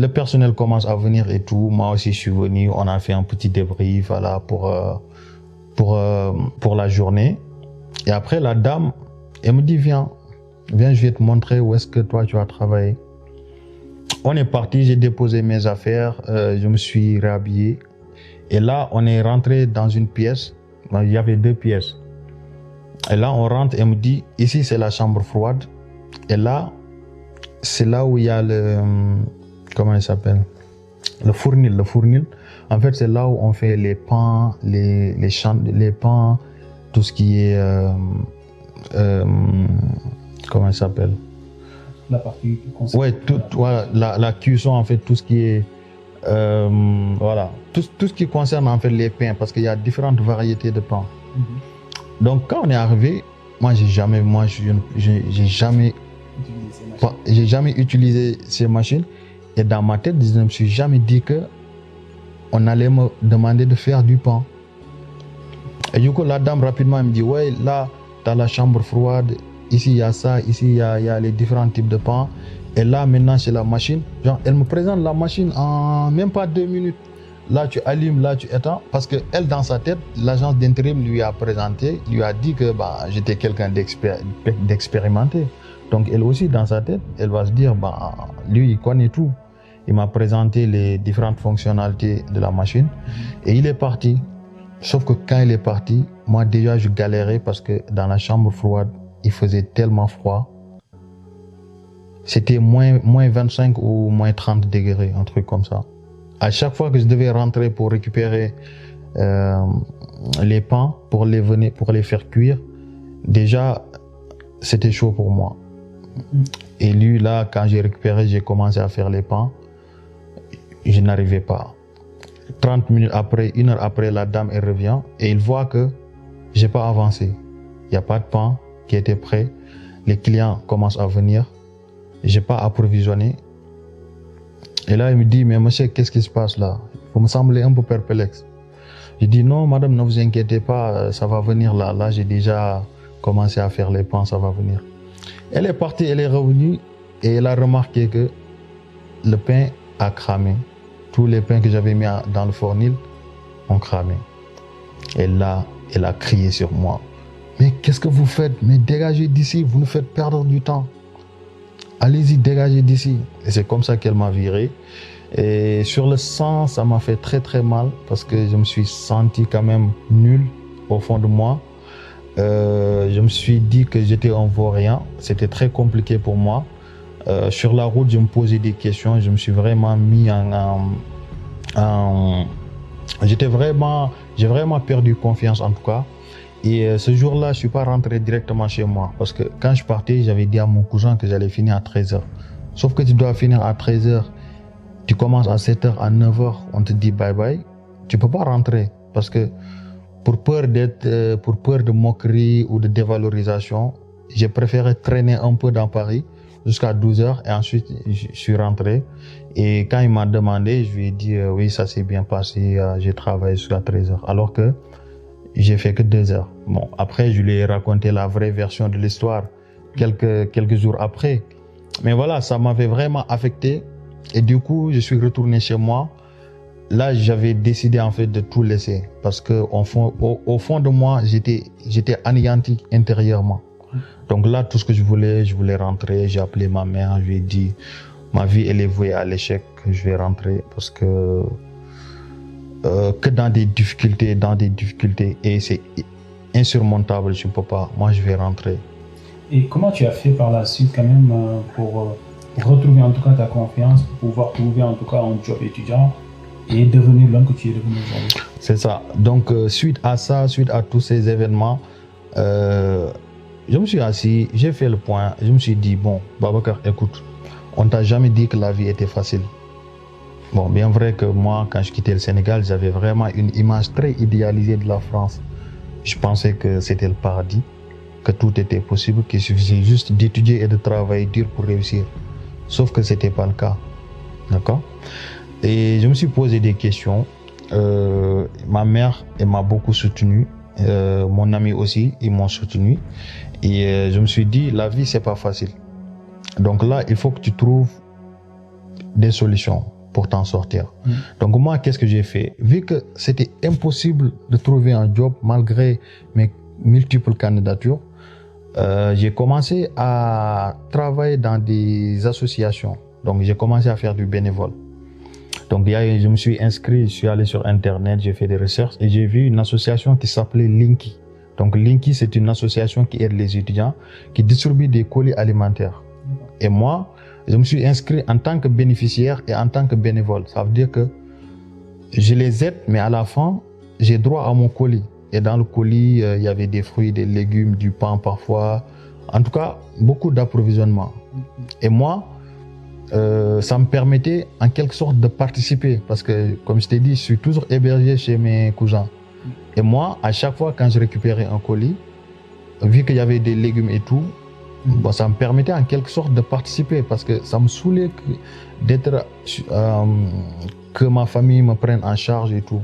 le personnel commence à venir et tout. Moi aussi, je suis venu. On a fait un petit débrief, voilà, pour la journée. Et après, la dame, elle me dit, viens, je vais te montrer où est-ce que toi, tu vas travailler. On est parti, j'ai déposé mes affaires, je me suis réhabillé. Et là, on est rentré dans une pièce. Il y avait 2 pièces. Et là, on rentre et elle me dit, ici, c'est la chambre froide. Et là, c'est là où il y a le... Comment il s'appelle? Le fournil. En fait, c'est là où on fait les pains, les pains, tout ce qui est... comment il s'appelle? La partie qui concerne... Ouais, voilà, la cuisson, en fait, tout ce qui est... voilà, tout ce qui concerne en fait les pains, parce qu'il y a différentes variétés de pains. Donc, quand on est arrivé, moi, j'ai jamais utilisé ces machines. Et dans ma tête, je ne me suis jamais dit que on allait me demander de faire du pain. Et du coup, la dame rapidement elle me dit, ouais, là, tu as la chambre froide, ici il y a ça, ici il y a les différents types de pain. Et là, maintenant, c'est la machine. Genre, elle me présente la machine en même pas 2 minutes. Là, tu allumes, là, tu éteins. Parce que elle, dans sa tête, l'agence d'intérim lui a présenté, lui a dit que j'étais quelqu'un d'expérimenté. Donc, elle aussi, dans sa tête, elle va se dire, lui, il connaît tout. Il m'a présenté les différentes fonctionnalités de la machine et il est parti. Sauf que quand il est parti, moi, déjà, je galérais parce que dans la chambre froide, il faisait tellement froid. C'était moins 25 ou moins 30 degrés, un truc comme ça. À chaque fois que je devais rentrer pour récupérer les pains, pour les faire cuire, déjà, c'était chaud pour moi. Et lui, là, quand j'ai récupéré, j'ai commencé à faire les pains. Je n'arrivais pas. 30 minutes après, 1 heure après, la dame, elle revient et il voit que j'ai pas avancé. Il n'y a pas de pain qui était prêt. Les clients commencent à venir. J'ai pas approvisionné. Et là, il me dit, mais monsieur, qu'est-ce qui se passe là? Vous me semblez un peu perplexe. Je dis, non, madame, ne vous inquiétez pas, ça va venir là. Là, j'ai déjà commencé à faire les pains, ça va venir. Elle est partie, elle est revenue et elle a remarqué que le pain a cramé. Tous les pains que j'avais mis dans le fournil ont cramé. Et là, elle a crié sur moi. Mais qu'est-ce que vous faites? Mais dégagez d'ici, vous nous faites perdre du temps. Allez-y, dégagez d'ici. Et c'est comme ça qu'elle m'a viré. Et sur le sang, ça m'a fait très très mal parce que je me suis senti quand même nul au fond de moi. Je me suis dit que j'étais un vaurien. C'était très compliqué pour moi. Sur la route, je me posais des questions. Je me suis vraiment mis j'ai vraiment perdu confiance en tout cas. Et ce jour-là, je ne suis pas rentré directement chez moi parce que quand je partais, j'avais dit à mon cousin que j'allais finir à 13h. Sauf que tu dois finir à 13h. Tu commences à 7h, à 9h, on te dit bye bye. Tu ne peux pas rentrer parce que pour peur de moquerie ou de dévalorisation, j'ai préféré traîner un peu dans Paris jusqu'à 12h et ensuite je suis rentré. Et quand il m'a demandé, je lui ai dit oui, ça s'est bien passé, j'ai travaillé jusqu'à 13h. Alors que j'ai fait que 2 heures. Bon, après, je lui ai raconté la vraie version de l'histoire quelques jours après. Mais voilà, ça m'avait vraiment affecté. Et du coup, je suis retourné chez moi. Là, j'avais décidé en fait de tout laisser. Parce que au fond de moi, j'étais anéanti intérieurement. Donc là, tout ce que je voulais rentrer. J'ai appelé ma mère, je lui ai dit, ma vie, elle est vouée à l'échec. Je vais rentrer parce que dans des difficultés et c'est insurmontable, je ne peux pas. Moi, je vais rentrer. Et comment tu as fait par la suite quand même pour retrouver en tout cas ta confiance, pour pouvoir trouver en tout cas un job étudiant et devenir l'homme que tu es devenu aujourd'hui? C'est ça. Donc, suite à ça, suite à tous ces événements, je me suis assis, j'ai fait le point, je me suis dit, bon, Babacar, écoute, on ne t'a jamais dit que la vie était facile. Bon, bien vrai que moi, quand je quittais le Sénégal, j'avais vraiment une image très idéalisée de la France. Je pensais que c'était le paradis, que tout était possible, qu'il suffisait juste d'étudier et de travailler dur pour réussir. Sauf que ce n'était pas le cas. D'accord? Et je me suis posé des questions. Ma mère, elle m'a beaucoup soutenu. Mon ami aussi, ils m'ont soutenu. Et je me suis dit, la vie, c'est pas facile. Donc là, il faut que tu trouves des solutions. pour t'en sortir. Donc moi, qu'est-ce que j'ai fait? Vu que c'était impossible de trouver un job malgré mes multiples candidatures, j'ai commencé à travailler dans des associations. Donc j'ai commencé à faire du bénévole. Donc je me suis inscrit, je suis allé sur Internet, j'ai fait des recherches et j'ai vu une association qui s'appelait Linky. Donc Linky, c'est une association qui aide les étudiants, qui distribue des colis alimentaires. Et moi, je me suis inscrit en tant que bénéficiaire et en tant que bénévole. Ça veut dire que je les aide, mais à la fin, j'ai droit à mon colis. Et dans le colis, il y avait des fruits, des légumes, du pain parfois. En tout cas, beaucoup d'approvisionnement. Et moi, ça me permettait en quelque sorte de participer. Parce que, comme je t'ai dit, je suis toujours hébergé chez mes cousins. Et moi, à chaque fois, quand je récupérais un colis, vu qu'il y avait des légumes et tout, bon, ça me permettait en quelque sorte de participer parce que ça me saoulait que ma famille me prenne en charge et tout.